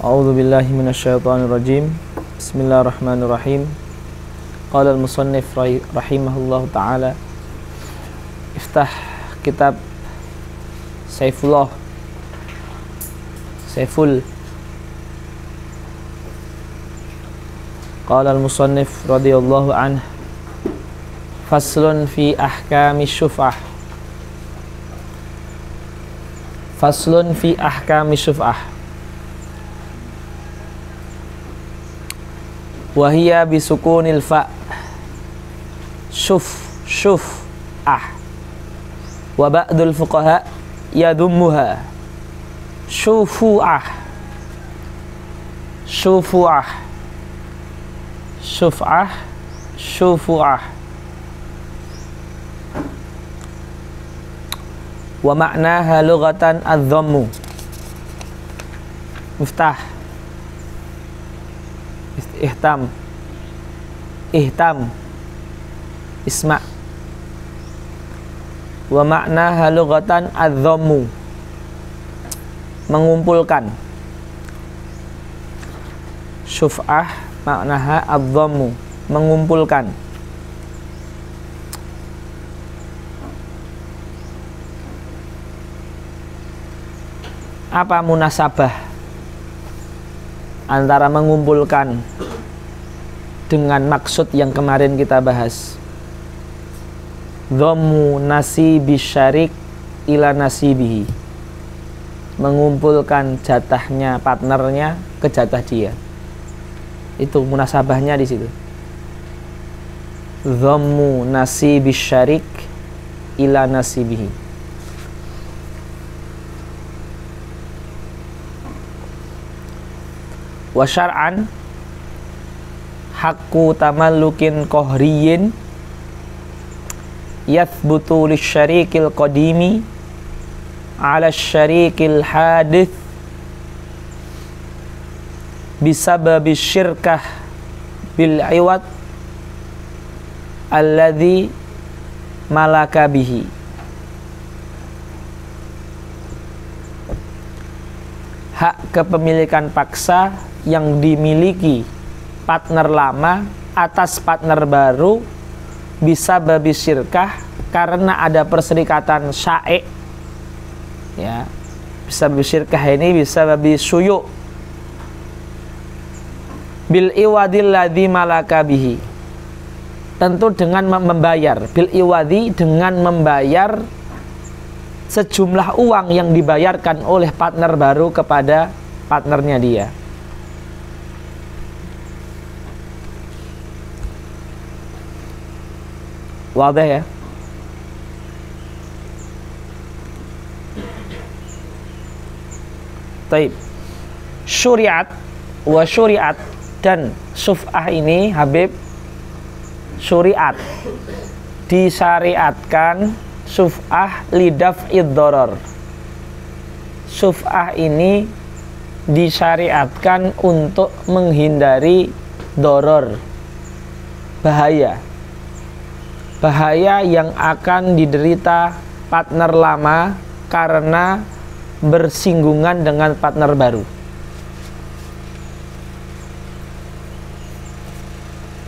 A'udzu billahi minasyaitonir rajim. Bismillahirrahmanirrahim. Qala al-musannif rahimahullahu taala, iftah kitab Saiful Qala al-musannif radhiyallahu anhu, faslun fi ahkami syuf'ah. Faslun fi ahkami syuf'ah. Wahia bisukunil fa, syuf'ah. Wa ba'dul fuqaha yadummuha syufu'ah. Syufu'ah. Wa ma'naha lughatan adh-dhammu. Miftah, ihtam, isma. Wa ma'naha lughatan adh-dhammu, mengumpulkan. Syuf'ah maknaha adh-dhammu, mengumpulkan. Apa munasabah antara mengumpulkan dengan maksud yang kemarin kita bahas? Dhammu nasibi syarik ila nasibihi, mengumpulkan jatahnya partnernya ke jatah dia. Itu munasabahnya di situ. Dhammu nasibi syarik ila nasibihi. Wa syar'an haqqu tamallukin qahriyin yathbutu lisyarikil qadimi ala syarikil hadith bisababi syirkah bil iwad alladhi malaka bihi. Hak kepemilikan paksa yang dimiliki partner lama atas partner baru bisa babi syirkah, karena ada perserikatan syai', ya. Bisa babi syirkah ini bisa babi suyu' bil iwadil ladzi malaka bihi, tentu dengan membayar, bil iwadi, dengan membayar sejumlah uang yang dibayarkan oleh partner baru kepada partnernya dia. Wadah ya? Taib. Syuriat wa syuriat, dan syuf'ah ini Habib syuriat, disyariatkan syuf'ah lidaf'id darar. Syuf'ah ini disyariatkan untuk menghindari doror, bahaya yang akan diderita partner lama karena bersinggungan dengan partner baru.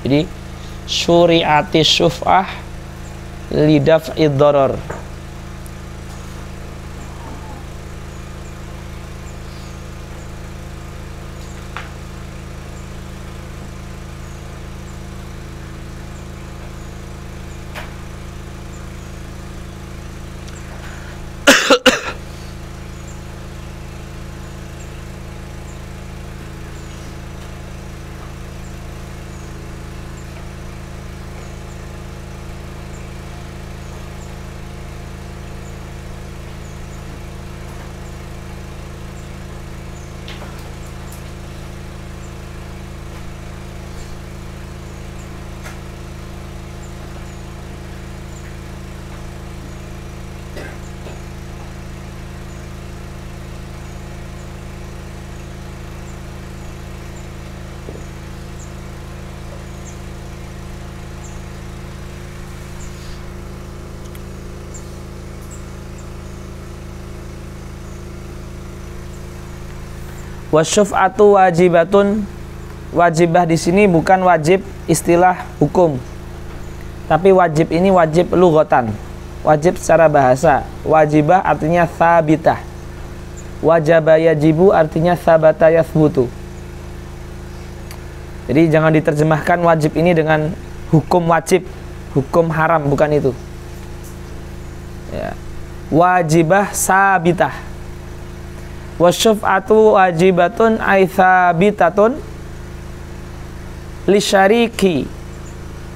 Jadi syuri'ati syuf'ah lidaf'id darar. Wasyuf'atu wajibatun. Wajibah di sini bukan wajib istilah hukum, tapi wajib ini wajib lughatan, wajib secara bahasa. Wajibah artinya thabitah. Wajaba yajibu artinya thabata yathbutu. Jadi jangan diterjemahkan wajib ini dengan hukum wajib, hukum haram, bukan itu. Ya. Wajibah sabitah. Wasyuf'atu wajibatun ay thabitatun lisyariki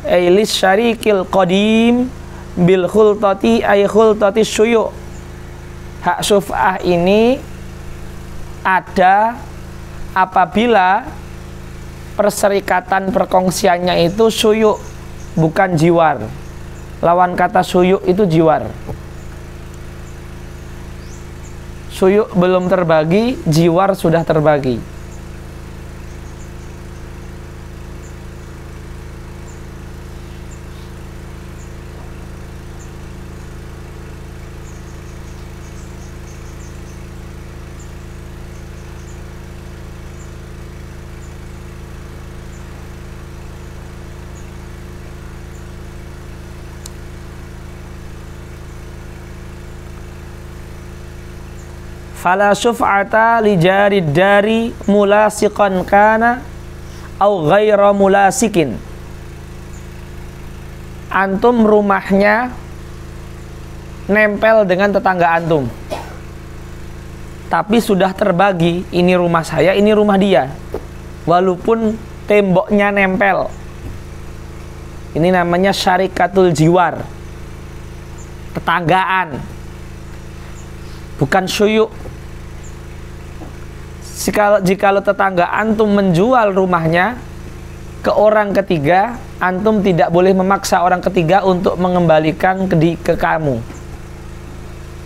ay lisyarikil qadim bil khultati ay khultati syuyu'. Hak syuf'ah ini ada apabila perserikatan perkongsiannya itu syuyu', bukan jiwar. Lawan kata syuyu' itu jiwar. Syuyu' belum terbagi, jiwar sudah terbagi. Fala syuf'ata li jarid dari mulasiqan kana au ghaira mulasikin. Antum rumahnya nempel dengan tetangga antum, tapi sudah terbagi, ini rumah saya, ini rumah dia, walaupun temboknya nempel. Ini namanya syarikatul jiwar, tetanggaan, bukan syuyu'. Jikalau tetangga antum menjual rumahnya ke orang ketiga, antum tidak boleh memaksa orang ketiga untuk mengembalikan ke kamu,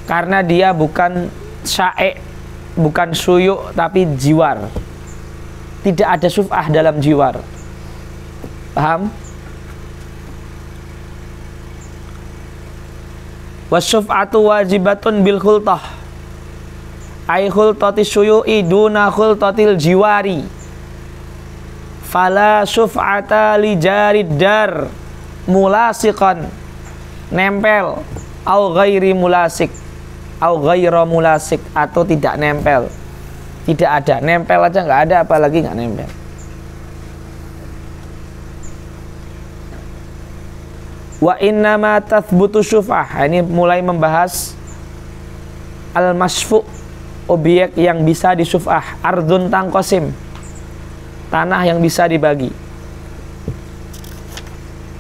karena dia bukan syae', bukan syuyu', tapi jiwar. Tidak ada syuf'ah dalam jiwar. Paham? Wasyuf'atu wajibatun bil khultah ay khultati syuyu'i duna khultatil jiwari. Fala syuf'ata li jarid dar mulasiqan, nempel, au ghairi mulasik, au ghaira mulasik, atau tidak nempel. Tidak ada, nempel aja nggak ada, apalagi nggak nempel. Wa innama tathbutu syuf'ah. Ini mulai membahas al-masfu', objek yang bisa disyuf'ah. Ardun tangkosim, tanah yang bisa dibagi.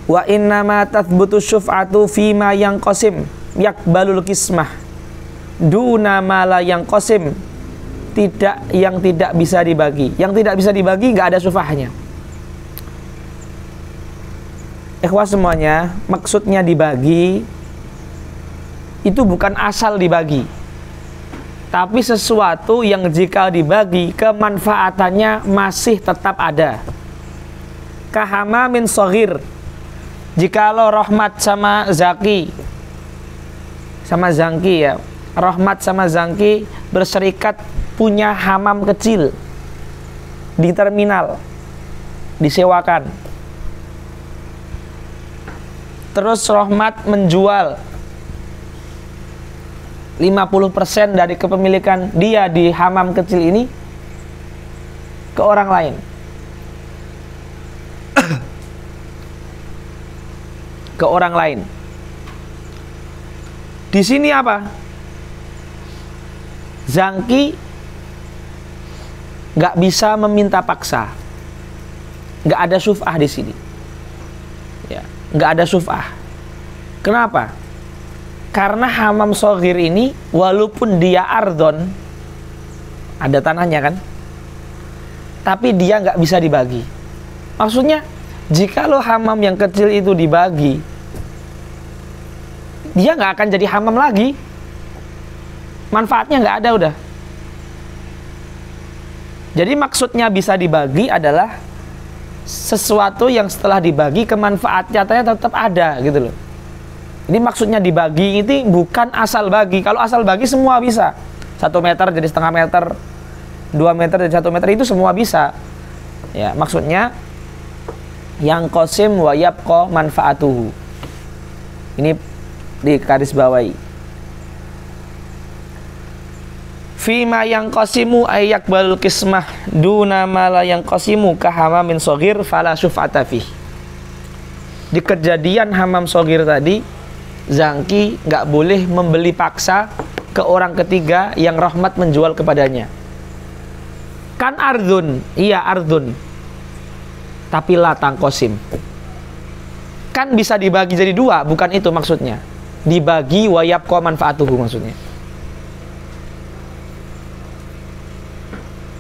Wa innama tathbutu syuf'atu fima yang qasim yakbalul kismah duna mala yang qasim, tidak, yang tidak bisa dibagi. Yang tidak bisa dibagi nggak ada syuf'ahnya. Ikhwah semuanya, maksudnya dibagi itu bukan asal dibagi, tapi sesuatu yang jika dibagi kemanfaatannya masih tetap ada. Kahamamin shaghir, jikalau Rahmat sama Zaki, sama Zangki ya, Rahmat sama Zangki berserikat punya hamam kecil di terminal, disewakan. Terus Rahmat menjual 50% dari kepemilikan dia di hamam kecil ini ke orang lain. Ke orang lain. Di sini apa? Zangki nggak bisa meminta paksa. Nggak ada syuf'ah di sini. Ya, nggak ada syuf'ah. Kenapa? Karena hamam shaghir ini walaupun dia ardon, ada tanahnya kan, tapi dia nggak bisa dibagi. Maksudnya jikalau hamam yang kecil itu dibagi, dia nggak akan jadi hamam lagi, manfaatnya nggak ada udah. Jadi maksudnya bisa dibagi adalah sesuatu yang setelah dibagi kemanfaat nyatanya tetap ada gitu loh. Ini maksudnya dibagi ini bukan asal bagi. Kalau asal bagi semua bisa, 1 meter jadi setengah meter, 2 meter dan 1 meter itu semua bisa. Ya, maksudnya yang qasim wa yabqa manfaatuhu. Ini di garis bawahi. Fima yang qasimu ayak balul kismah duna mala yang qasimu kahama min sogir fala syuf'ata fih. Di kejadian hamam sogir tadi, Zangki nggak boleh membeli paksa ke orang ketiga yang rahmat menjual kepadanya. Kan ardun, iya ardun, tapi latang kosim. Kan bisa dibagi jadi 2, bukan itu maksudnya. Dibagi wayabqa manfaatuhu maksudnya.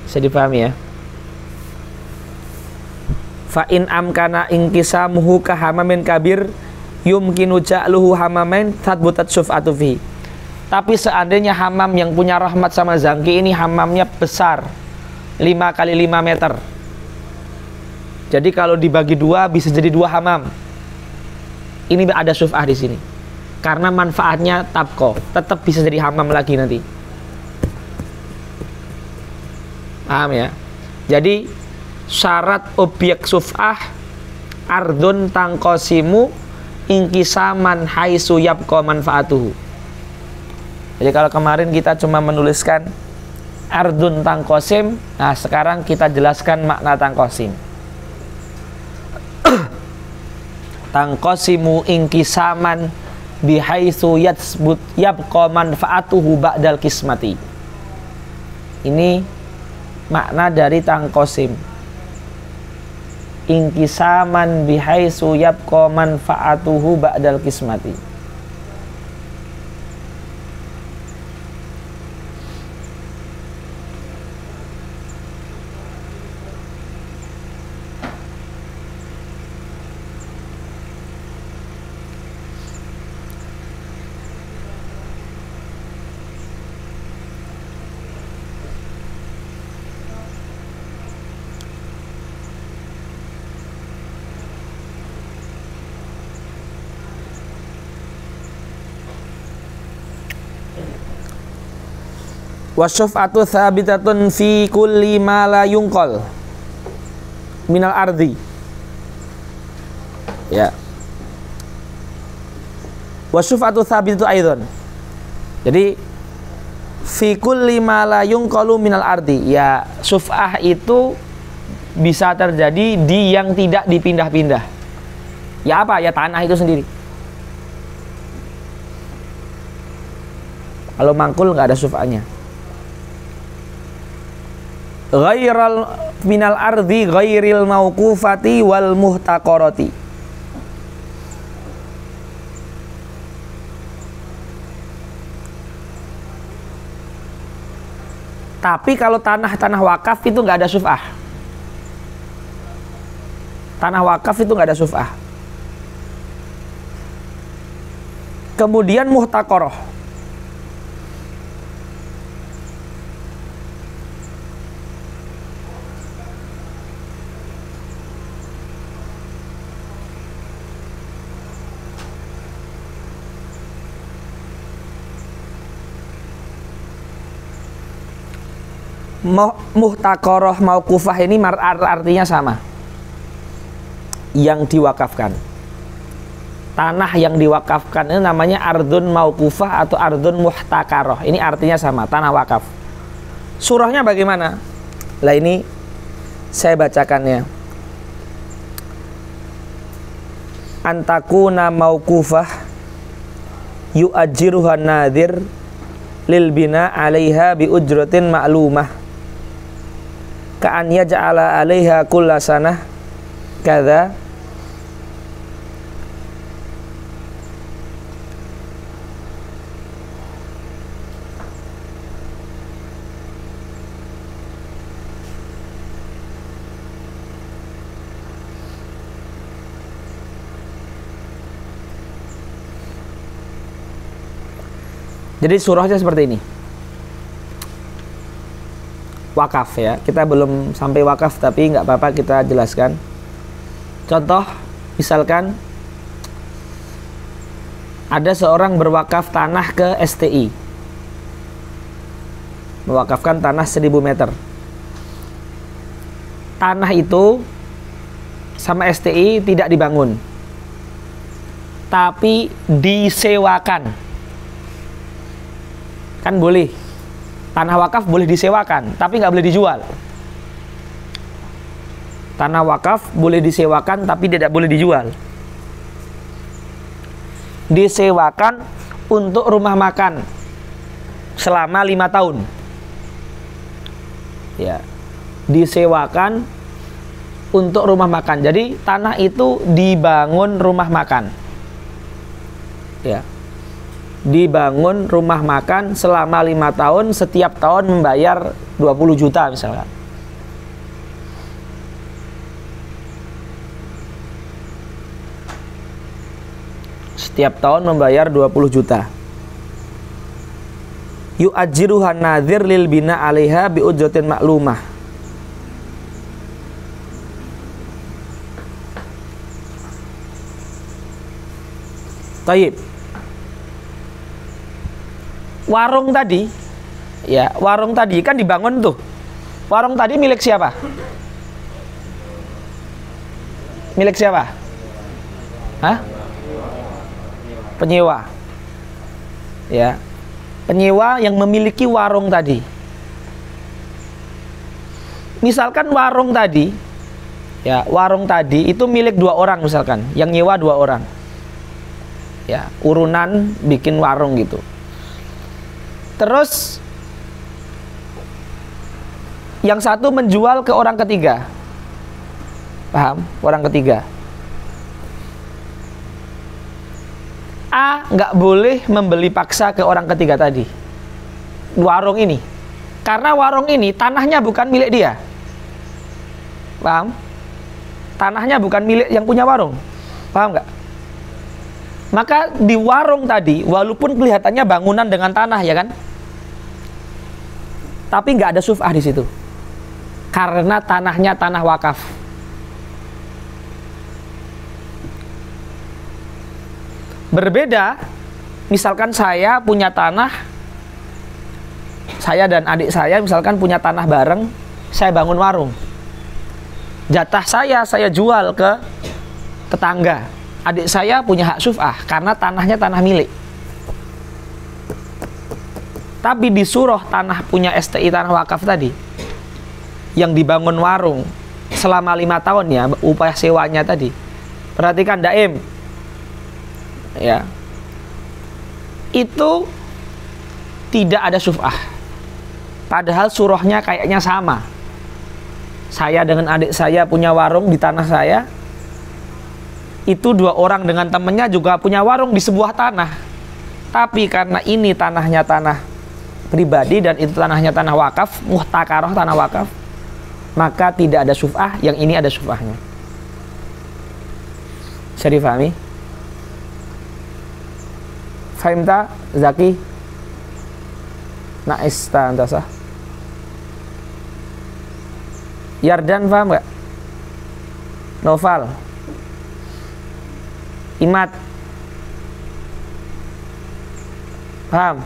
Bisa dipahami ya? Fa in amkana inqisamuhu ka hamamin kabir yumkinu ja'luhu hamamain tatbutat syuf'atu fi. Tapi seandainya hamam yang punya rahmat sama Zangki ini hamamnya besar, 5 kali 5 meter. Jadi kalau dibagi 2 bisa jadi 2 hamam. Ini ada syuf'ah di sini. Karena manfaatnya tabqa, tetap bisa jadi hamam lagi nanti. Paham ya? Jadi syarat objek syuf'ah ardun tangqasimu ingkisaman haitsu yabqa manfaatuhu. Jadi kalau kemarin kita cuma menuliskan ardun tangqasim, nah sekarang kita jelaskan makna tangqasim. Tangqasimu ingkisaman bihaitsu yatsbut yabqa manfaatuhu ba'dal kismati. Ini makna dari tangqasim. Ingkisaman bihaitsu yabqa manfaatuhu ba'dal kismati. Wasyuf'atu thabitatun fi kulli ma la yunqal minal ardi. Ya. Wasyuf'atu thabitatu aidan. Jadi fi kulli ma la yunqalu minal ardi. Ya, syuf'ah itu bisa terjadi di yang tidak dipindah-pindah. Ya apa? Ya tanah itu sendiri. Kalau mangkul nggak ada syuf'ahnya. Ghairal minal ardi ghairil mauqufati wal muhtaqarati. Tapi kalau tanah-tanah wakaf itu nggak ada syuf'ah. Tanah wakaf itu nggak ada syuf'ah. Kemudian muhtaqarah. Muhtaqarah mauqufah ini artinya sama. Yang diwakafkan. Tanah yang diwakafkan ini namanya ardun mauqufah atau ardun muhtaqarah. Ini artinya sama, tanah wakaf. Surahnya bagaimana? Lah ini saya bacakannya. Antakuna mauqufah yu'ajjiruhan nadhir lil bina 'alaiha bi ujratin ma'lumah. Ka'an yaj'ala 'alaiha kulla sanah kadza. Jadi surahnya seperti ini. Wakaf ya, kita belum sampai wakaf tapi nggak apa-apa kita jelaskan. Contoh, misalkan ada seorang berwakaf tanah ke STI, mewakafkan tanah 1000 meter. tanah itu sama STI tidak dibangun, tapi disewakan. Kan boleh. Tanah wakaf boleh disewakan, tapi nggak boleh dijual. Tanah wakaf boleh disewakan, tapi tidak boleh dijual. Disewakan untuk rumah makan selama 5 tahun. Ya, disewakan untuk rumah makan. Jadi tanah itu dibangun rumah makan. Ya, dibangun rumah makan selama 5 tahun, setiap tahun membayar 20 juta misalkan. Setiap tahun membayar 20 juta. Yu'ajiruhan nadhir lil bina 'alaiha bi ujratin maklumah. Taib. Warung tadi, ya, warung tadi kan dibangun tuh. Warung tadi milik siapa? Milik siapa? Hah? Penyewa. Ya. Penyewa yang memiliki warung tadi. Misalkan warung tadi, ya, warung tadi itu milik 2 orang misalkan, yang nyewa 2 orang. Ya, urunan bikin warung gitu. Terus yang satu menjual ke orang ketiga. Paham? Orang ketiga. A nggak boleh membeli paksa ke orang ketiga tadi warung ini, karena warung ini tanahnya bukan milik dia. Paham? Tanahnya bukan milik yang punya warung. Paham nggak? Maka di warung tadi, walaupun kelihatannya bangunan dengan tanah, ya kan, tapi nggak ada syuf'ah di situ, karena tanahnya tanah wakaf. Berbeda, misalkan saya punya tanah, saya dan adik saya misalkan punya tanah bareng, saya bangun warung. Jatah saya jual ke tetangga. Adik saya punya hak syuf'ah karena tanahnya tanah milik. Tapi di surah tanah punya STI tanah wakaf tadi, yang dibangun warung selama 5 tahun ya, upah sewanya tadi. Perhatikan Daim. Ya, itu tidak ada syuf'ah, padahal surahnya kayaknya sama. Saya dengan adik saya punya warung di tanah saya, itu 2 orang dengan temennya juga punya warung di sebuah tanah, tapi karena ini tanahnya tanah pribadi dan itu tanahnya tanah wakaf, muhtakaroh tanah wakaf, maka tidak ada syuf'ah. Yang ini ada syuf'ahnya. Bisa difahami? Fahimta Zaki? Naista antasa. Yardan paham gak? Noval, Imat, paham?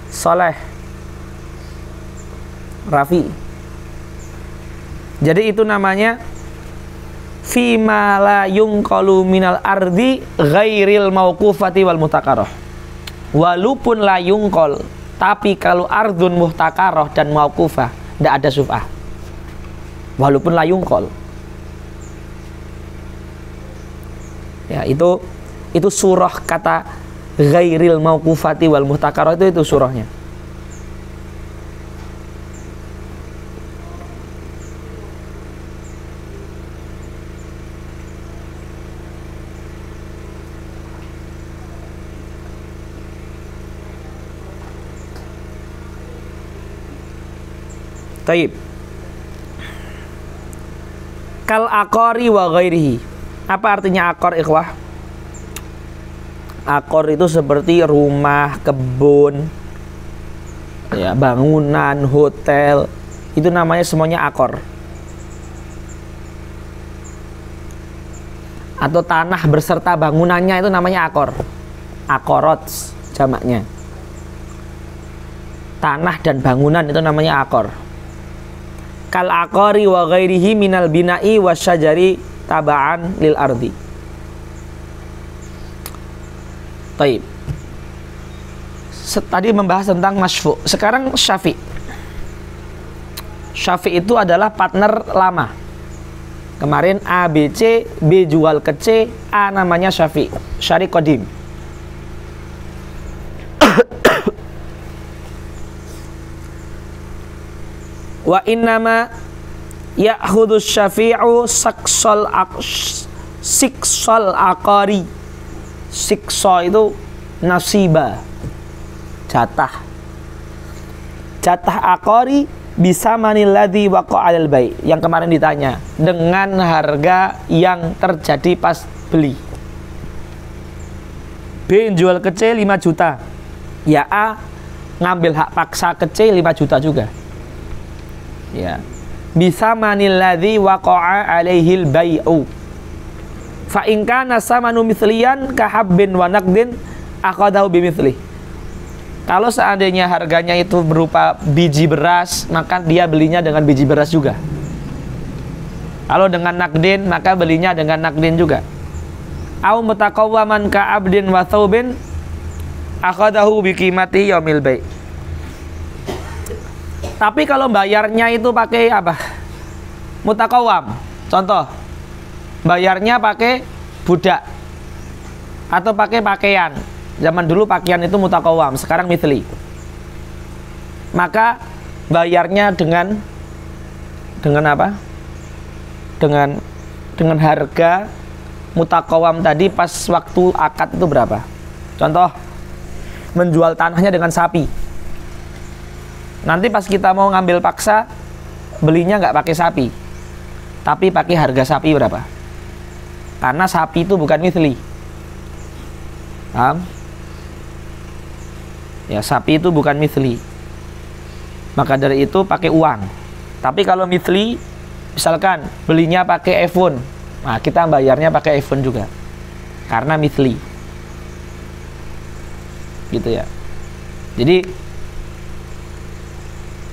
Soleh, Rafi. Jadi itu namanya fima la yunqalu minal ardi ghairil mauqufati wal muhtaqarah. Walaupun la yunqal, tapi kalau ardun muhtaqarah dan mauqufah tidak ada syuf'ah. Walaupun la yunqal. Ya, itu surah kata ghairil mauqufati wal muhtaqarah, itu surahnya. Taib. Kal aqari wa ghairihi. Apa artinya aqar, ikhwah? Aqar itu seperti rumah, kebun, ya, bangunan, hotel. Itu namanya semuanya aqar. Atau tanah berserta bangunannya itu namanya aqar. Aqarot jamaknya. Tanah dan bangunan itu namanya aqar. kal aqari wa ghairihi minal bina'i wasyajari taba'an lil ardi. Taib. Tadi membahas tentang masyfu'. Sekarang syafi'. Syafi' itu adalah partner lama. Kemarin A, B, C, B jual ke C, A namanya syafi', syarik qadim. Wa innama ya'khudhu syafi'u siksal aqari. Siksa itu nasiba, jatah aqari bisa manilladzi waqa'al bai, yang kemarin ditanya, dengan harga yang terjadi pas beli. B jual ke C 5 juta, ya A ngambil hak paksa ke C 5 juta juga. Ya, bisa manilladzi waqa'a alaihil bai'u. Fa in kana samanu mithliyan ka habbin wa naqdin aqadahu bimithli. Kalau seandainya harganya itu berupa biji beras, maka dia belinya dengan biji beras juga. Kalau dengan naqdin, maka belinya dengan naqdin juga. Au mutaqawwaman ka abdin wa thawbin aqadahu bi qimati yaumil bai'. Tapi kalau bayarnya itu pakai apa? Mutaqawwam. Contoh, bayarnya pakai budak atau pakai pakaian. Zaman dulu pakaian itu mutaqawwam, sekarang mithli. Maka bayarnya dengan apa? Dengan harga mutaqawwam tadi pas waktu akad itu berapa? Contoh, menjual tanahnya dengan sapi. Nanti pas kita mau ngambil paksa, belinya nggak pakai sapi, tapi pakai harga sapi berapa? Karena sapi itu bukan mithli. Paham? Ya, sapi itu bukan mithli. Maka dari itu pakai uang. Tapi kalau mithli, misalkan belinya pakai iPhone, nah kita bayarnya pakai iPhone juga, karena mithli. Gitu ya. Jadi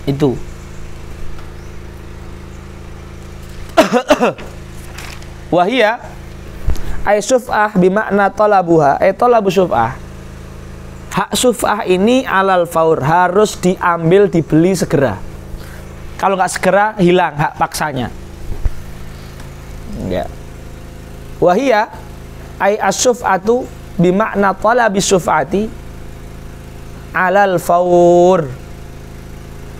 itu wahia ay syuf'ah bimakna talabuha, ay talabu syuf'ah. Hak syuf'ah ini alal faur, harus diambil, dibeli segera. Kalau nggak segera, hilang hak paksanya. Ya. Wahia ay asyuf'atu bimakna talabi syuf'ati alal faur.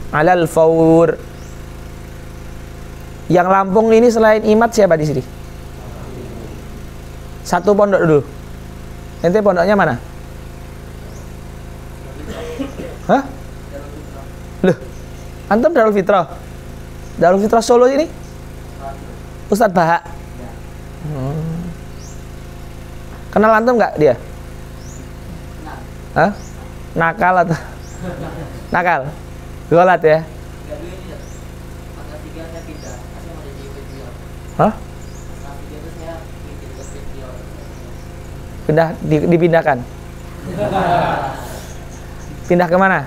Alal faur. Yang Lampung ini selain Imat siapa di sini? Satu pondok dulu. Ente pondoknya mana? Hah? Loh, antum Darul Fitrah? Darul Fitrah Solo ini? Ustadz Bahak. Kenal antum nggak dia? Hah? Nakal atau? Nakal? Golat ya? Hah? Dipindahkan? Pindah kemana?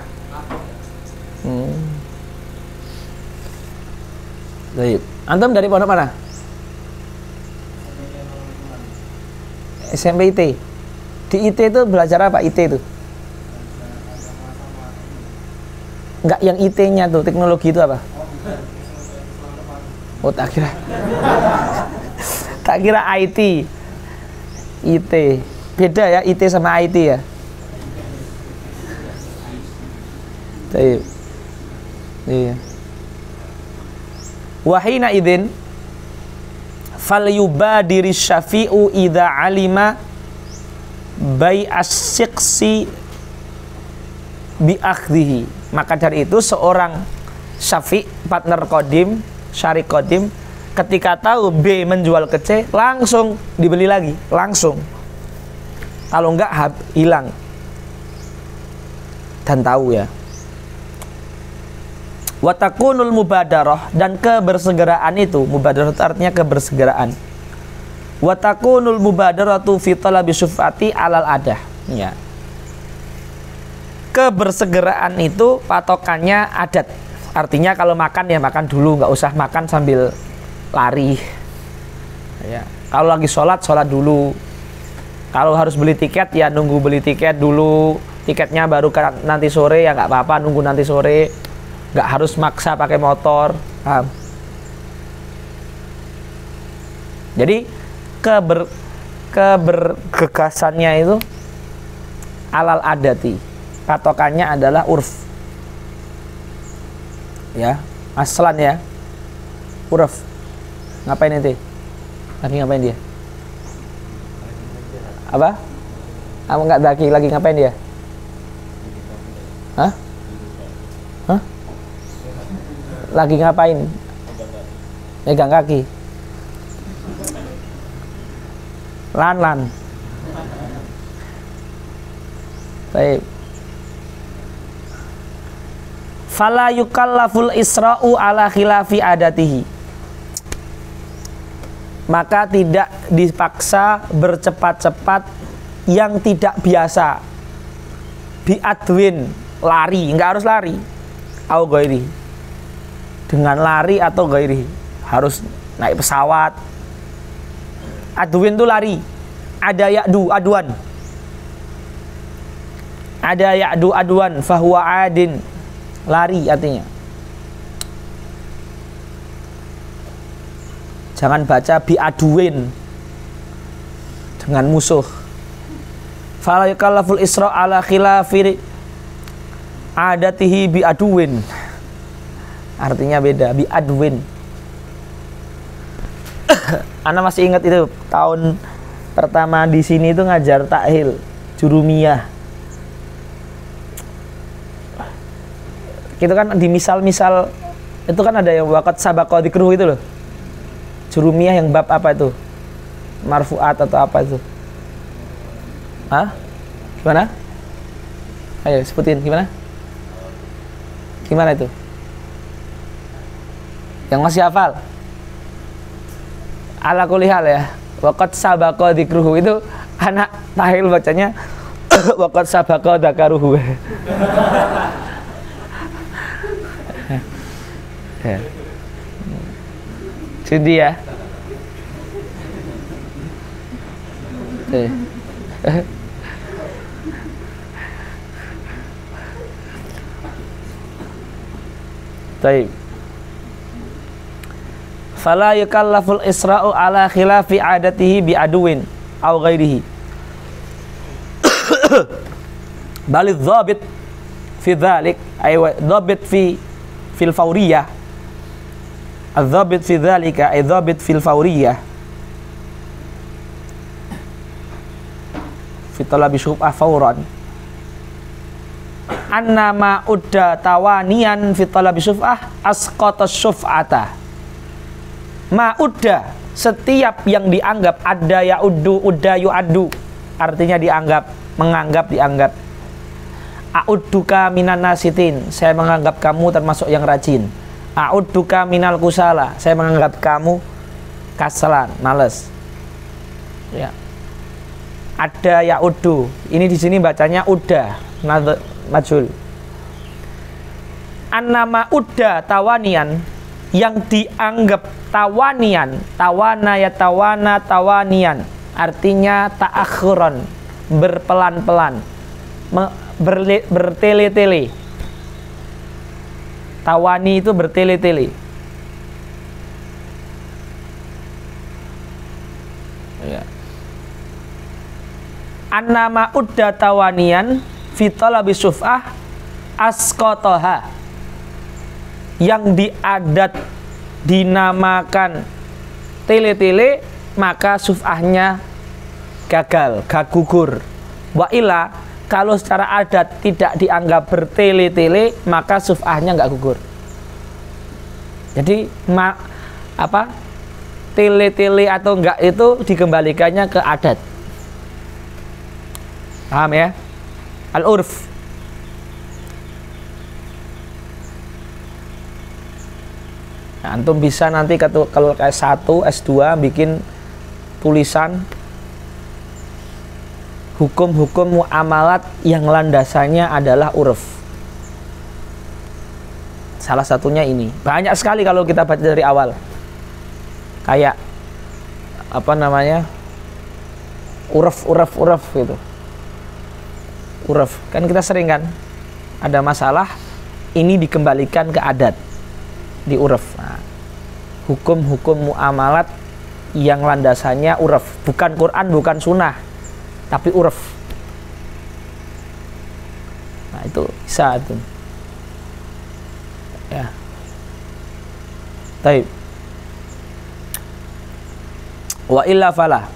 Baik. Antum dari pondok mana? SMP IT. Di IT itu belajar apa? IT itu? Enggak, yang IT-nya tuh, teknologi itu apa? Oh, tak kira IT. IT. Beda ya, IT sama IT ya. Iya. Wahina idzin falyubadiri syafi'u idza alima bai'as siqsi bi akhdhihi. Maka dari itu seorang syafi', partner qadim, syarik qadim, ketika tahu B menjual ke C, langsung dibeli lagi, langsung. Kalau enggak hilang. Dan tahu ya. Wa takunul mubadarah, dan kebersegeraan itu, mubadarah itu artinya kebersegeraan. Wa takunul mubadaratu fi talabi syuf'ati alal adah. Ya. Kebersegeraan itu patokannya adat. Artinya kalau makan ya makan dulu, nggak usah makan sambil lari. Ya. Kalau lagi sholat dulu. Kalau harus beli tiket ya nunggu beli tiket dulu. Tiketnya baru nanti sore ya nggak apa-apa, nunggu nanti sore. Nggak harus maksa pakai motor. Paham? Jadi kebergegasannya itu alal adati. Patokannya adalah urf. Ya, aslan ya. Urf. Ngapain nanti? Lagi ngapain dia? Apa? Kamu nggak lagi ngapain dia? Hah? Hah? Lagi ngapain? Megang kaki. Lan. Baik. Fala yukallaful isra'u ala khilafi adatihi. Maka tidak dipaksa bercepat-cepat yang tidak biasa. Bi'adwin, lari, enggak harus lari. Au ghairi. Dengan lari atau ghairi. Harus naik pesawat. Adwin itu lari. Ada ya'du, aduan. Ada ya'du, aduan. Fahuwa adin. Lari artinya. Jangan baca bi'aduin. Dengan musuh. Fala yukallaful isra ala khilafi adatihi bi'aduin. Artinya beda. Bi'adwin. Ana masih ingat itu tahun pertama di sini itu ngajar takhil jurumiyah. Itu kan di misal-misal itu kan ada yang waqat sabaqa dzikruhu itu loh. Jurumiyah yang bab apa itu? Marfu'at atau apa itu? Hah? Gimana? Ayo sebutin gimana? Gimana itu? Yang masih hafal? Ala kulli hal ya. Waqat sabaqa dzikruhu itu anak tahil bacanya waqat sabaqa dzakaruhu. Ya. Sudi ya. Baik. Fala yukallaful isra'u ala khilafi adatihi bi'aduin aw ghairihi. Balidh dhabit fi dhalik ay dhabit fil fawriyah. Adz-dhabit fi dzalika ay dhabit fil fawriyah. Fi talabi syubhah fawran. Anna ma udda tawaniyan fi talabi syubhah asqata syuf'ata. Ma udda, setiap yang dianggap ada ya'uddu, udda yu'addu, artinya dianggap, dianggap. A'udduka minan nasitin, saya menganggap kamu termasuk yang rajin. A'udduka minal kusala, saya menganggap kamu kasalan, males. Ya. Ada ya'uddu, ini di sini bacanya udda, majhul. Annama udda tawanian, yang dianggap tawanian, tawana ya tawana tawanian, artinya ta'akhuran, berpelan-pelan, bertele-tele. Tawani itu bertele-tele. Ya. Annama udda tawanian fi talabi syuf'ah asqataha, yang diadat dinamakan tele-tele maka suf'ahnya gagal, gugur. Wa ila, kalau secara adat tidak dianggap bertele-tele maka suf'ahnya nggak gugur. Jadi tele-tele atau enggak itu dikembalikannya ke adat. Paham ya? Al-urf. Nah, antum bisa nanti kalau S1, S2 bikin tulisan hukum-hukum muamalat yang landasannya adalah urf. Salah satunya ini. Banyak sekali kalau kita baca dari awal. Kayak apa namanya? Uraf gitu. Uraf. Kan kita sering kan ada masalah ini dikembalikan ke adat di uraf. Nah, hukum-hukum muamalat yang landasannya uraf, bukan Quran, bukan sunnah, tapi uraf. Nah, itu bisa itu. Ya. Baik. Wa illa fala.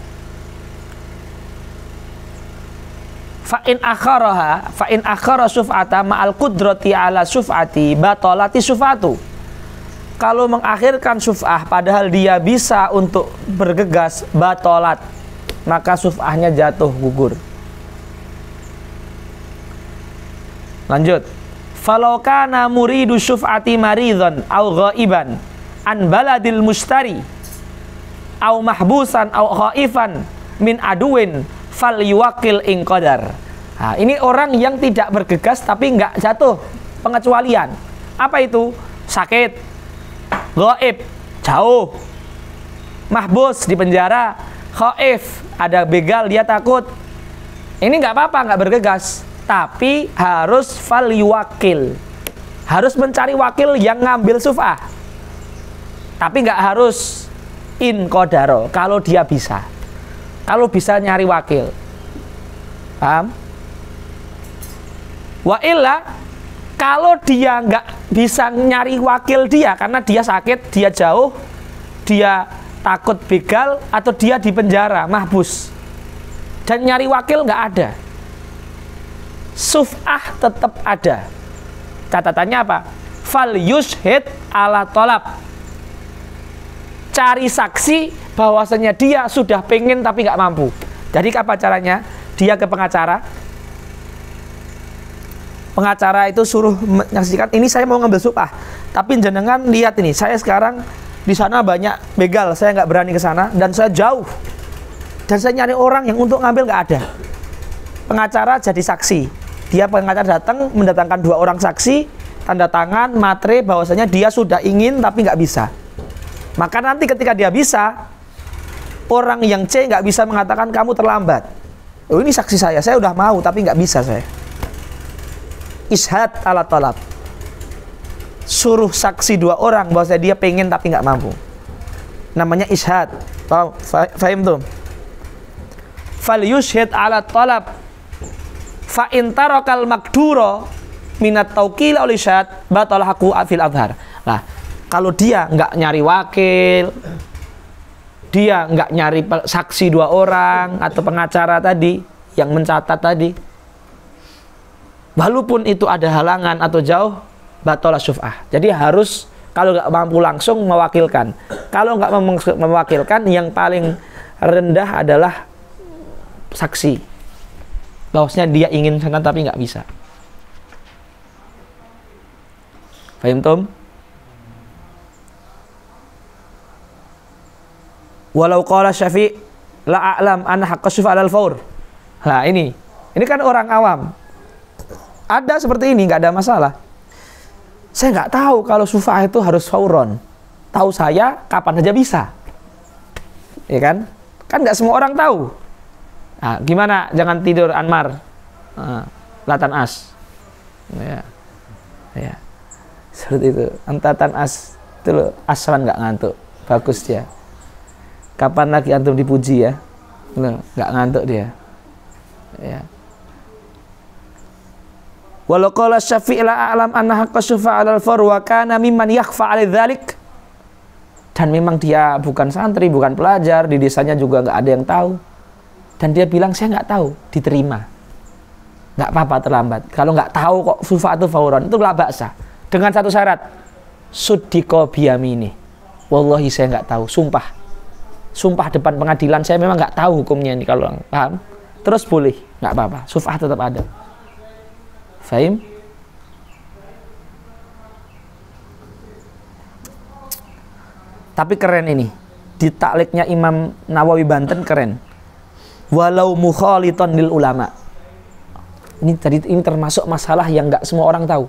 Fa in akhara syuf'ata ma'al qudrati ala syuf'ati batalati syuf'atu. Kalau mengakhirkan syuf'ah padahal dia bisa untuk bergegas, batalat, maka syuf'ahnya jatuh, gugur. Lanjut. Falau kana muridu syuf'ati maridhan au ghaiban an baladil mustari au mahbusan au khaifan min aduin fal yuwakil ing qadar. Nah, ini orang yang tidak bergegas tapi nggak jatuh, pengecualian. Apa itu? Sakit, ghaib, jauh, mahbus, di penjara, khaif, ada begal, dia takut. Ini nggak apa-apa, nggak bergegas, tapi harus fal yuwakil, harus mencari wakil yang ngambil syuf'ah, tapi nggak harus in qadaro, kalau dia bisa. Kalau bisa nyari wakil, paham? Wa illa, kalau dia nggak bisa nyari wakil dia karena dia sakit, dia jauh, dia takut begal, atau dia di penjara, mahbus, dan nyari wakil nggak ada, syuf'ah tetap ada. Catatannya apa? Fal yushhid ala tolab, cari saksi bahwasanya dia sudah pengen tapi nggak mampu. Jadi apa caranya? Dia ke pengacara. Pengacara itu suruh menyaksikan, ini saya mau ngambil syuf'ah, tapi jenengan lihat ini, saya sekarang di sana banyak begal, saya nggak berani ke sana, dan saya jauh, dan saya nyari orang yang untuk ngambil nggak ada. Pengacara jadi saksi. Dia pengacara datang mendatangkan 2 orang saksi, tanda tangan, matre bahwasanya dia sudah ingin tapi nggak bisa. Maka nanti ketika dia bisa, orang yang C nggak bisa mengatakan kamu terlambat. Oh, ini saksi saya udah mau tapi nggak bisa saya. Ishad ala talab, suruh saksi 2 orang bahwasanya dia pengen tapi nggak mampu. Namanya ishad. Fahim tuh? Fal yushhid ala talab fa in tarakal makduro minat tauqil oleh syad batal haqqu fil adhar. Nah, kalau dia nggak nyari wakil, dia nggak nyari saksi 2 orang atau pengacara tadi yang mencatat tadi, walaupun itu ada halangan atau jauh, batal syuf'ah. Jadi harus, kalau nggak mampu langsung mewakilkan. Kalau nggak mewakilkan, yang paling rendah adalah saksi, bahwasanya dia ingin sana tapi nggak bisa. Fahim Tom? Walau qala Syafi' la a'lam anna haqqa syuf'a 'alal fawr. Nah, ini kan orang awam. Ada seperti ini, nggak ada masalah. Saya nggak tahu kalau syuf'ah itu harus fauron. Tahu saya kapan aja bisa. Ya kan? Kan nggak semua orang tahu. Nah, gimana? Jangan tidur Anmar. Latan as. Ya. Seperti itu. Antatan as itu loh, asran nggak ngantuk. Bagus dia. Kapan lagi antum dipuji ya? Loh, nggak ngantuk dia. Ya. Walau qala Syafi'i la a'lam anna haqqa syufa' 'alal far wa kana mimman yakhfa 'ala dzalik. Dan memang dia bukan santri, bukan pelajar, di desanya juga nggak ada yang tahu. Dan dia bilang saya nggak tahu, diterima. Nggak apa-apa terlambat. Kalau nggak tahu kok syufa' itu fauran, itu la ba'sa. Dengan satu syarat, suddiqa biyamini. Wallahi saya nggak tahu, sumpah depan pengadilan saya memang nggak tahu hukumnya ini, kalau paham. Terus boleh, nggak apa-apa, syuf'ah tetap ada. Fahim? Tapi keren ini, di takliknya Imam Nawawi Banten keren. Walau mukhaliton lil ulama. Ini termasuk masalah yang nggak semua orang tahu.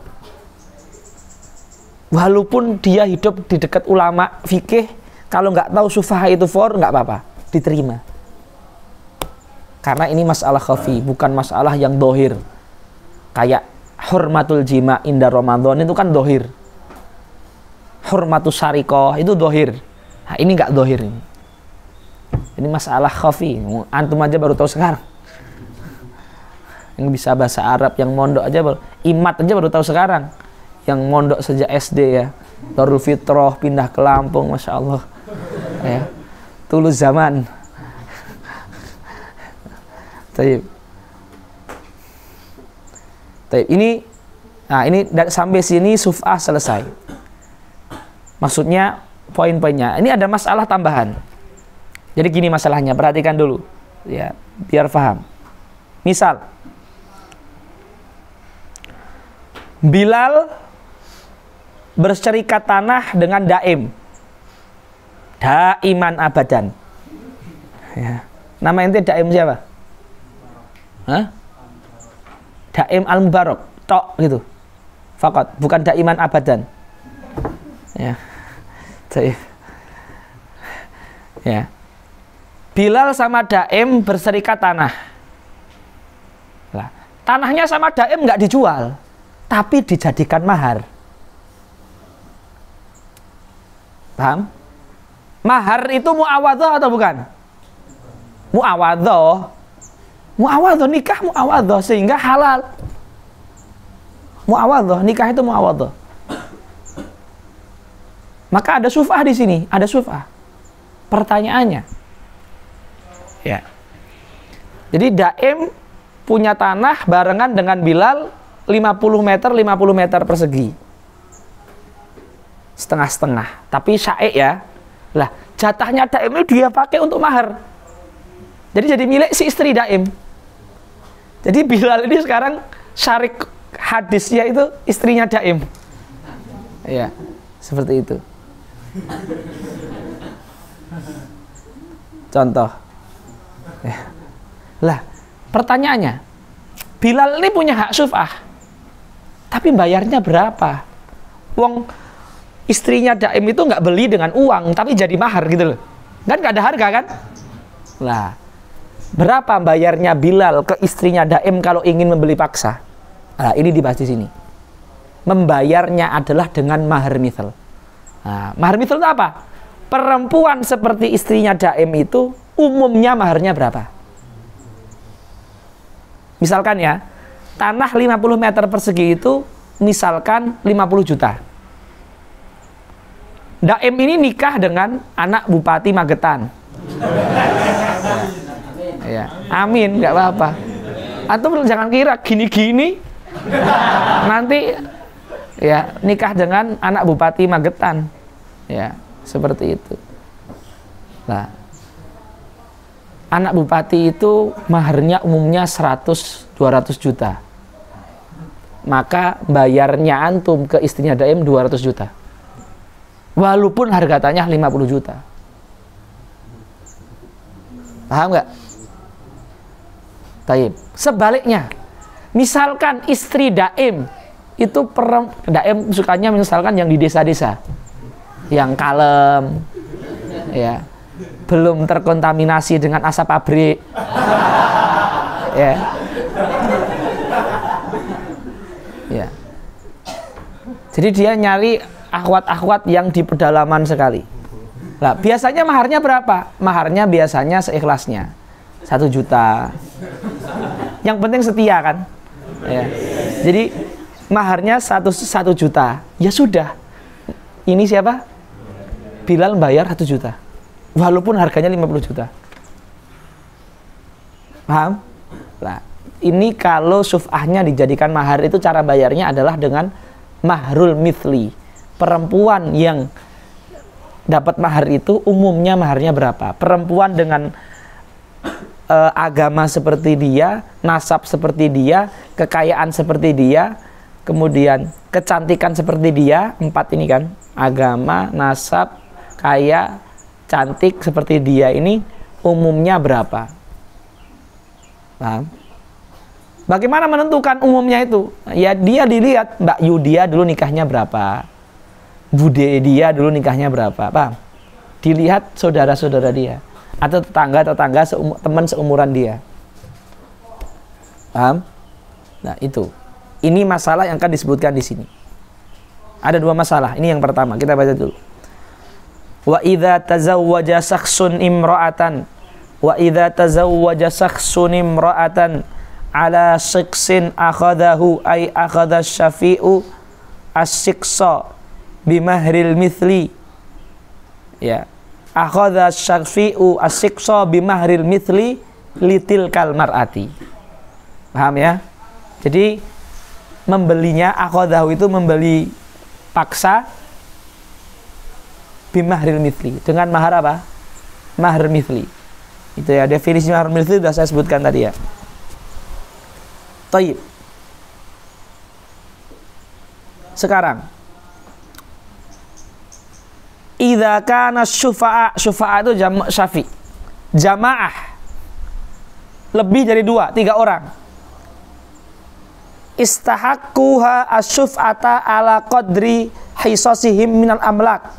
walaupun dia hidup di dekat ulama fikih, kalau nggak tahu sufaha itu nggak apa-apa, diterima. Karena ini masalah khafi, bukan masalah yang dohir. Kayak hurmatul jima inda Ramadan itu kan dohir. Hurmatus syarikoh itu dohir. Nah, ini nggak dohir ini. Ini masalah khafi. Antum aja baru tahu sekarang. Yang bisa bahasa Arab, yang mondok aja baru, imat aja baru tahu sekarang. Yang mondok sejak SD ya. Darul Fitrah, pindah ke Lampung, Masya Allah. Ya. Tulus zaman. Taib. Ini, nah ini sampai sini suf'ah selesai. Maksudnya poin-poinnya. Ini ada masalah tambahan. Jadi gini masalahnya, perhatikan dulu, ya, biar paham. Misal, Bilal berserikat tanah dengan Daim, Daiman abadan. Ya. Nama ente Daim siapa? Hah? Daim al-Mubarak, tok gitu. Fakat, bukan Daiman abadan. Ya. Ya. Bilal sama Daim berserikat tanah. Nah, tanahnya sama Daim nggak dijual, tapi dijadikan mahar. Paham? Mahar itu muawadhah atau bukan? Muawadhah. Muawadhah, nikah muawadhah, sehingga halal. Muawadhah, nikah itu muawadhah. Maka ada suf'ah di sini, ada suf'ah. Pertanyaannya, ya. Jadi Daim punya tanah barengan dengan Bilal 50 meter persegi. Setengah-setengah. Tapi syaik ya. Lah, jatahnya Daim ini dia pakai untuk mahar. Jadi milik si istri Daim. Jadi Bilal ini sekarang syarik hadisnya itu istrinya Daim. Ya, seperti itu. Contoh. Ya. Lah, pertanyaannya, Bilal ini punya hak syuf'ah, tapi bayarnya berapa? Wong istrinya Daim itu nggak beli dengan uang, tapi jadi mahar gitu loh. Kan nggak ada harga kan? Lah, berapa bayarnya Bilal ke istrinya Daim kalau ingin membeli paksa? Nah, ini dibahas di sini. Membayarnya adalah dengan mahar mithal. Nah, mahar mithal itu apa? Perempuan seperti istrinya Daim itu umumnya maharnya berapa? Misalkan ya, tanah 50 meter persegi itu misalkan 50 juta. Daim ini nikah dengan anak Bupati Magetan. Ya, amin, nggak apa-apa. Antum jangan kira gini-gini nanti ya nikah dengan anak Bupati Magetan. Ya, seperti itu. Nah, anak bupati itu maharnya umumnya 100-200 juta. Maka bayarnya antum ke istrinya Daim 200 juta. Walaupun harga tanah 50 juta. Paham nggak? Taib. Sebaliknya, misalkan istri Daim itu Daim sukanya misalkan yang di desa-desa, yang kalem, ya, belum terkontaminasi dengan asap pabrik, ya, ya. Jadi dia nyari akhwat-akhwat yang di pedalaman sekali. Nah, biasanya maharnya berapa? Maharnya biasanya seikhlasnya 1 juta. Yang penting setia kan? Ya. Jadi maharnya 1 juta. Ya sudah. Ini siapa? Bilal bayar 1 juta. Walaupun harganya 50 juta. Paham? Nah, ini kalau suf'ahnya dijadikan mahar itu cara bayarnya adalah dengan mahrul mithli. Perempuan yang dapat mahar itu umumnya maharnya berapa? Perempuan dengan agama seperti dia, nasab seperti dia, kekayaan seperti dia, kemudian kecantikan seperti dia, 4 ini kan, agama, nasab, kaya, cantik seperti dia, ini umumnya berapa? Paham? Bagaimana menentukan umumnya itu? Ya dia dilihat Mbak Yudia dulu nikahnya berapa, bude dia dulu nikahnya berapa, paham? Dilihat saudara-saudara dia atau tetangga-tetangga teman seumuran dia, paham? Nah itu, ini masalah yang akan disebutkan di sini. Ada dua masalah. Ini yang pertama, kita baca dulu. Wa idza tazawwaja shakhsun imra'atan ala shikhsin akhadahu ay akhadha syafi'u as-shikhsa bimahril mithli. Ya, akhadha syafi'u as-shikhsa bimahril mithli litilkal mar'ati. Paham ya? Jadi membelinya, akhadahu itu membeli paksa, bimahril mithli, dengan mahar apa? Mahar mithli. Itu ya, definisi mahar mithli sudah saya sebutkan tadi ya. Taib. Sekarang, idza kana syufa'a, syufa'a itu jama' syafi', jamaah, lebih dari 2, 3 orang, istahaqquha asyuf'ata ala qadri hisasihim minal amlak,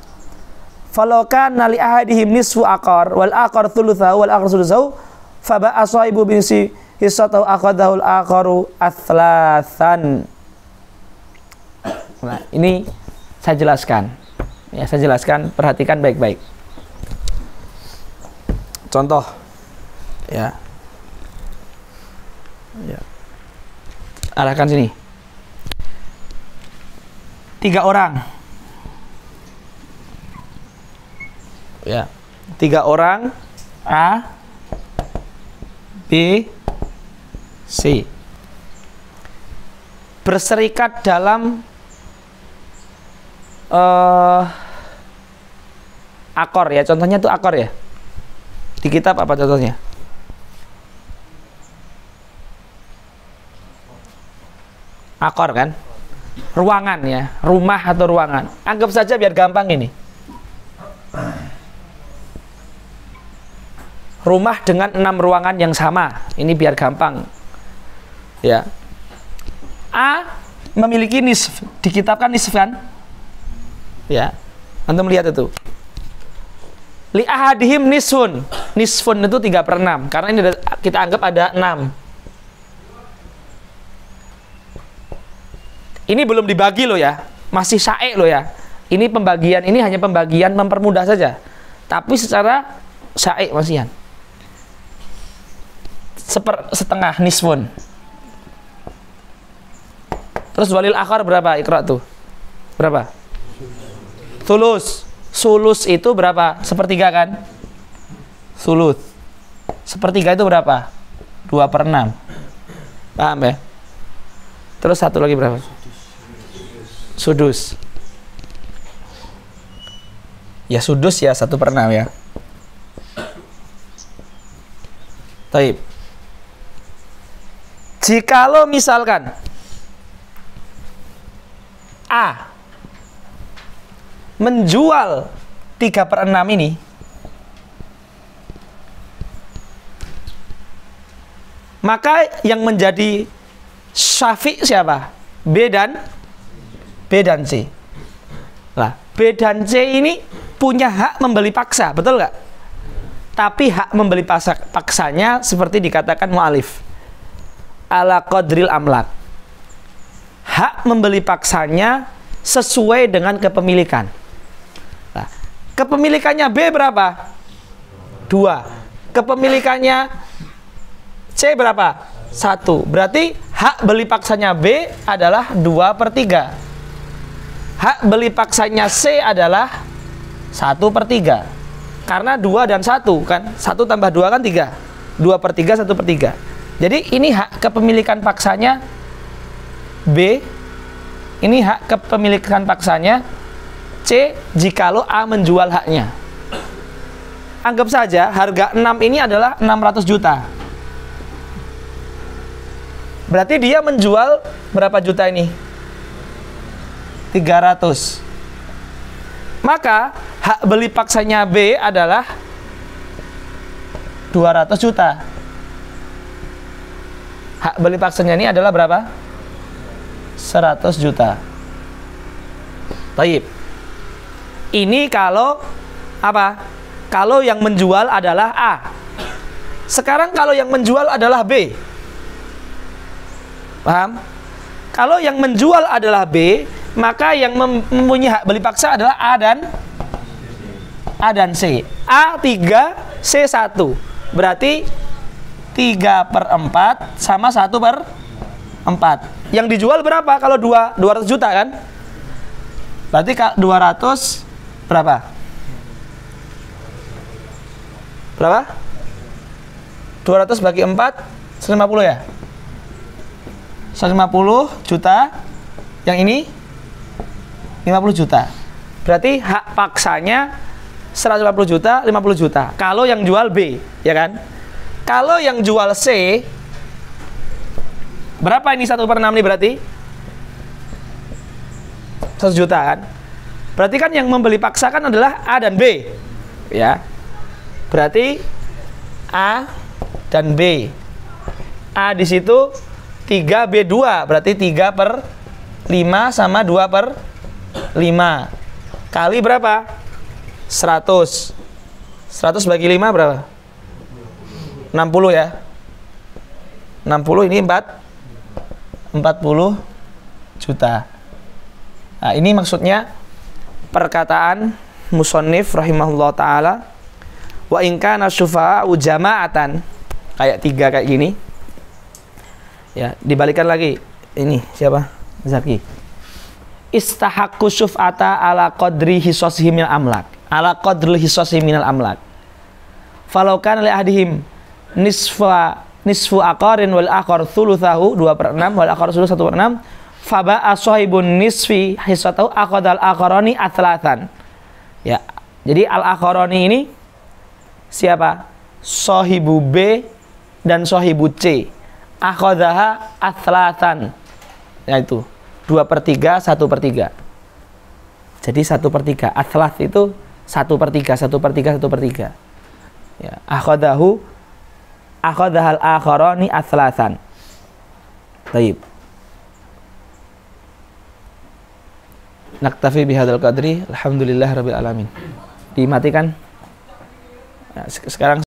falau kana li ahadihim nisfu aqar wal aqar thuluthahu wal aqar thuluthahu faba'a sahibu binsi hisatahu aqadahu al aqaru athlathan. Nah, ini saya jelaskan. Ya, saya jelaskan, perhatikan baik-baik. Contoh ya. Ya. Arahkan sini. 3 orang. Ya. 3 orang, A, B, C, berserikat dalam akor ya. Contohnya itu akor ya. Di kitab apa contohnya? Akor kan, ruangan ya, rumah atau ruangan. Anggap saja biar gampang ini, rumah dengan 6 ruangan yang sama. Ini biar gampang ya. A memiliki nisf, di kitab kan nisf kan ya, antum lihat itu. Li ahadihim nisfun, nisfun itu 3/6, karena ini kita anggap ada 6. Ini belum dibagi loh ya, masih syaik loh ya. Ini pembagian, ini hanya pembagian mempermudah saja, tapi secara syaik masihan. Setengah nisfun. Terus walil akhar berapa? Iqra tuh. Berapa? Sulus. Sulus itu berapa? 1/3 kan? Sulus. 1/3 itu berapa? 2/6. Paham ya? Terus satu lagi berapa? Sudus. Ya sudus ya 1/6 ya. Taib. Jikalau misalkan A menjual 3/6 ini, maka yang menjadi syafi' siapa? B dan C. Nah, B dan C ini punya hak membeli paksa, betul nggak? Tapi hak membeli paksanya seperti dikatakan mu'alif, ala qadril amlak. Hak membeli paksanya sesuai dengan kepemilikan. Nah, kepemilikannya B berapa? 2. Kepemilikannya C berapa? 1. Berarti hak beli paksanya B adalah 2/3. Hak beli paksanya C adalah 1/3. Karena 2 dan 1 kan, 1 tambah 2 kan 3. 2/3, 1/3. Jadi ini hak kepemilikan paksanya B, ini hak kepemilikan paksanya C jikalau A menjual haknya. Anggap saja harga 6 ini adalah 600 juta. Berarti dia menjual berapa juta ini? 300. Maka hak beli paksanya B adalah 200 juta. Hak beli paksanya ini adalah berapa? 100 juta. Taib. Ini kalau apa? Kalau yang menjual adalah A. Sekarang kalau yang menjual adalah B. Paham? Kalau yang menjual adalah B, maka yang mempunyai hak beli paksa adalah A dan C. A 3, C 1. Berarti 3/4 sama 1/4. Yang dijual berapa? Kalau 200 juta kan? Berarti 200 berapa? Berapa? 200 bagi 4 150 ya? 150 juta. Yang ini 50 juta. Berarti hak paksanya 150 juta, 50 juta. Kalau yang jual B, ya kan? Kalau yang jual C, berapa ini 1/6 nih berarti? 100 juta kan? Berarti kan yang membeli paksa kan adalah A dan B. Ya. Berarti A dan B. A di situ 3B2, berarti 3/5 sama 2/5. Kali berapa? 100. 100 bagi 5 berapa? 60 ya. 60 ini 40 juta. Nah, ini maksudnya perkataan musannif rahimahullah taala, wa in kana syufa'u jama'atan, kayak 3 kayak gini. Ya, dibalikan lagi. Ini siapa? Zaki. Istahaqqu syuf'ata ala qadri hisasihi minal amlak. Ala qadri hisasihi minal amlak. Falau kana li ahdihim nisfu aqarin wal akhar thuluthahu 2/6 wal akhar thuluth 1/6 faba ashabun nisfi hisatahu aqadal akharani atlathan. Ya. Jadi al akharani ini siapa? Sahibu B dan sahibu C. Akhadhaha atlathan. Yaitu 2/3 1/3. Jadi 1/3. Atlath itu 1/3 1/3 1/3. Ya, akhadahal akharani atlathan. Baik. Naktafi bihadzal qadri. Alhamdulillahirabbil alamin. Dimatikan. Nah, sekarang